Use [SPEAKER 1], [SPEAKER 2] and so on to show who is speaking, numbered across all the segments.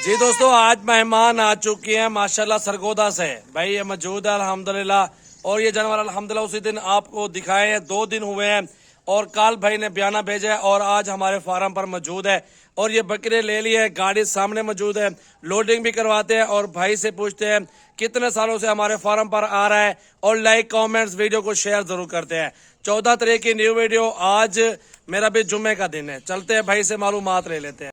[SPEAKER 1] जी दोस्तों, आज मेहमान आ चुके हैं माशाल्लाह सरगोदा से। भाई ये मौजूद है अल्हम्दुलिल्लाह। और ये जानवर अल्हम्दुलिल्लाह उसी दिन आपको दिखाए हैं, 2 दिन हुए हैं। और कल भाई ने बयाना भेजा है और आज हमारे फार्म पर मौजूद है। और ये बकरे ले लिए, गाड़ी सामने मौजूद है, लोडिंग भी करवाते हैं। और भाई से पूछते हैं कितने सालों से हमारे फार्म पर आ रहा है। और लाइक कमेंट्स वीडियो को शेयर जरूर करते हैं। 14 तारीख की न्यू वीडियो। आज मेरा भी जुम्मे का दिन है, चलते हैं भाई से मालूमात ले लेते हैं।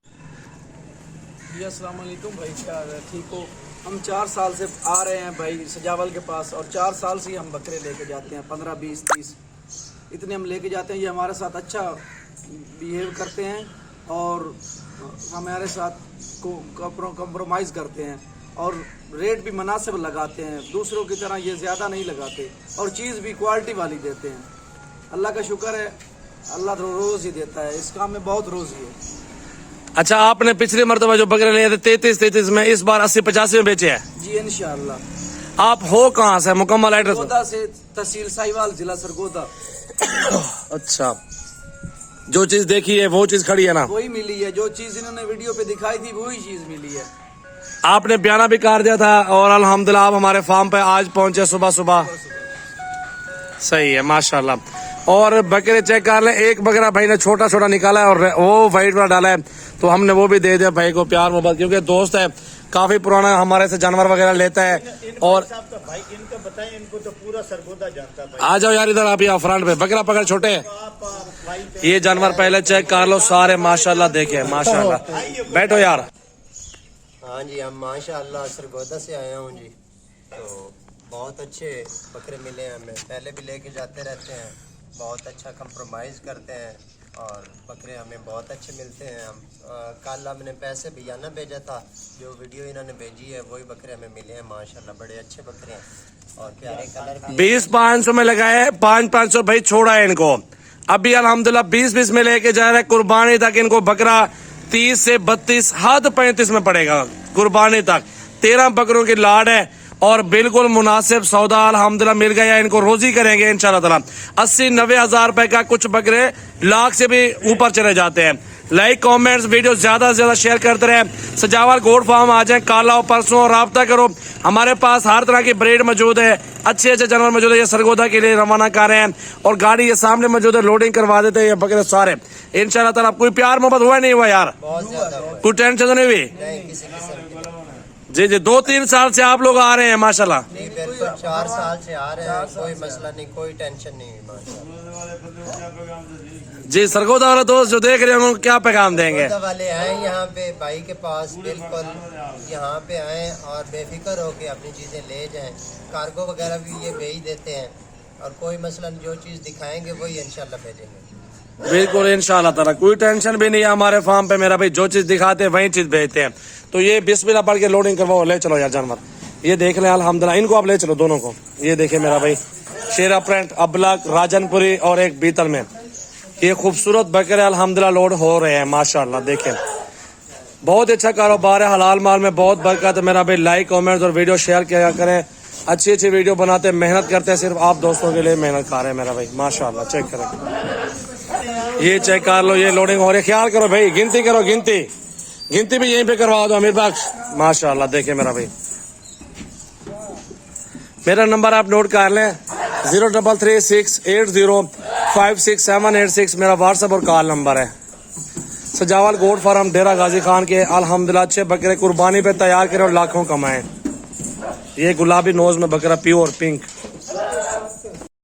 [SPEAKER 2] जी अस्सलाम वालेकुम भाई, क्या हाल है? ठीक हो? हम 4 साल से आ रहे हैं भाई सजावल के पास, और 4 साल से ही हम बकरे लेके जाते हैं। 15, 20, 30 इतने हम लेके जाते हैं। ये हमारे साथ अच्छा बिहेव करते हैं और हमारे साथ कंप्रोमाइज़ करते हैं, और रेट भी मुनासिब लगाते हैं। दूसरों की तरह ये ज़्यादा नहीं लगाते, और चीज़ भी क्वालिटी वाली देते हैं। अल्लाह का शुक्र है, अल्लाह तो रोज़ ही देता है। इस काम में बहुत रोज़ी है।
[SPEAKER 1] अच्छा, आपने पिछली मरतबा जो बकरे लिए थे 33 में, इस बार 80-85 में बेचे हैं?
[SPEAKER 2] जी इंशाअल्लाह।
[SPEAKER 1] आप हो कहाँ से? मुकम्मल एड्रेस?
[SPEAKER 2] सरगोदा से, तहसील साहिवाल, जिला सरगोदा।
[SPEAKER 1] अच्छा, जो चीज देखी है वो चीज खड़ी है ना?
[SPEAKER 2] वही मिली है, जो चीज इन्होंने वीडियो पे दिखाई थी वही चीज मिली है।
[SPEAKER 1] आपने बयाना भी कर दिया था और अल्हम्दुलिल्लाह आप हमारे फार्म पे आज पहुंचे सुबह सुबह। सही है माशाल्लाह। और बकरे चेक कर लें, एक बकरा भाई ने छोटा छोटा निकाला है और वो वाइट वाला डाला है, तो हमने वो भी दे दिया भाई को प्यार मोहब्बत, क्योंकि दोस्त है काफी पुराना, हमारे से जानवर वगैरह लेता है। और
[SPEAKER 3] भाई इनको बताएं, इनको तो पूरा सरगोदा जानता है।
[SPEAKER 1] आ जाओ यार इधर, आप यहाँ फ्रंट पे बकरा पकड़ छोटे। ये जानवर पहले चेक कर लो सारे, माशाल्लाह देखे माशाल्लाह। बैठो यार।
[SPEAKER 3] हाँ जी, हम माशाल्लाह सरगोदा से आया हूँ जी। तो बहुत अच्छे बकरे मिले हैं हमें, पहले भी लेके जाते रहते हैं। बहुत अच्छा कंप्रोमाइज़ करते हैं और बकरे हमें बहुत अच्छे मिलते हैं। हम कल हमने पैसे बयाना भेजा था, जो वीडियो इन्होंने भेजी है वही बकरे हमें मिले हैं माशाल्लाह। बड़े अच्छे बकरे हैं और प्यारे कलर भी।
[SPEAKER 1] 20-500 में लगाए, 500 भाई छोड़ा है इनको। अभी अल्हम्दुलिल्लाह 20 में लेके जा रहे हैं कुर्बानी तक। इनको बकरा 30 से 32 हद 35 में पड़ेगा कुर्बानी तक। 13 बकरों की लाड है और बिल्कुल मुनासिब सौदा अल्हम्दुलिल्लाह मिल गया। इनको रोजी करेंगे इंशाल्लाह ताला। 80-90 हजार रुपए का, कुछ बकरे लाख से भी ऊपर चले जाते हैं। लाइक कमेंट्स वीडियो ज्यादा से ज्यादा शेयर करते रहे। सजावल गोट फार्म आ जाए, कल आओ परसों राब्ता करो। हमारे पास हर तरह की ब्रीड मौजूद है, अच्छे अच्छे जानवर मौजूद है। ये सरगोदा के लिए रवाना कर रहे हैं और गाड़ी ये सामने मौजूद है, लोडिंग करवा देते हैं ये बकरे सारे इंशाल्लाह ताला। कोई प्यार मोहब्बत हुआ नहीं हुआ यार? कोई टेंशन तो नहीं हुई? जी जी, 2-3 साल से आप लोग आ रहे हैं माशाल्लाह?
[SPEAKER 3] नहीं, बिल्कुल 4 साल से आ रहे हैं, कोई मसला नहीं, कोई टेंशन नहीं है माशाल्लाह।
[SPEAKER 1] जी, सरगोदा वाला दोस्त जो देख रहे हैं उनको क्या पैगाम देंगे?
[SPEAKER 3] सरगोदा वाले आए यहाँ पे भाई के पास, बिल्कुल यहाँ पे आए और बेफिक्र होके अपनी चीजें ले जाएं। कार्गो वगैरह भी ये भेज देते हैं और कोई मसला नहीं, जो चीज दिखाएंगे वही इंशाल्लाह भेजेंगे।
[SPEAKER 1] बिल्कुल इंशाल्लाह ताला, कोई टेंशन भी नहीं है हमारे फार्म पे। मेरा भाई जो चीज दिखाते हैं वही चीज भेजते हैं। तो ये बिस्मिल्लाह पढ़ के लोडिंग करवाओ, ले चलो यार जानवर। ये देख लें अल्हम्दुलिल्लाह, इनको आप ले चलो दोनों को। ये देखे मेरा भाई, शेरा प्रिंट, अबलक, राजनपुरी और एक बीतल में। ये खूबसूरत बकरे अल्हम्दुलिल्लाह लोड हो रहे हैं माशाल्लाह। देखें बहुत अच्छा कारोबार है, हलाल माल में बहुत बरकत है। मेरा भाई लाइक कमेंट्स और वीडियो शेयर किया करें। अच्छी अच्छी वीडियो बनाते हैं, मेहनत करते हैं, सिर्फ आप दोस्तों के लिए मेहनत कर रहे हैं मेरा भाई माशाल्लाह। चेक करें, ये चेक कर लो, ये लोडिंग हो रही है। ख्याल करो भाई, गिनती करो, गिनती भी यहीं पे करवा दो अमीर बख्श माशाल्लाह। देखे मेरा भाई, मेरा नंबर आप नोट कर लें, 033680568786 मेरा व्हाट्सएप और कॉल नंबर है। सजावल गोट फार्म डेरा गाजी खान के अल्हम्दुलिल्लाह अच्छे बकरे कुर्बानी पे तैयार करें और लाखों कमाएं। ये गुलाबी नोज में बकरा प्योर पिंक।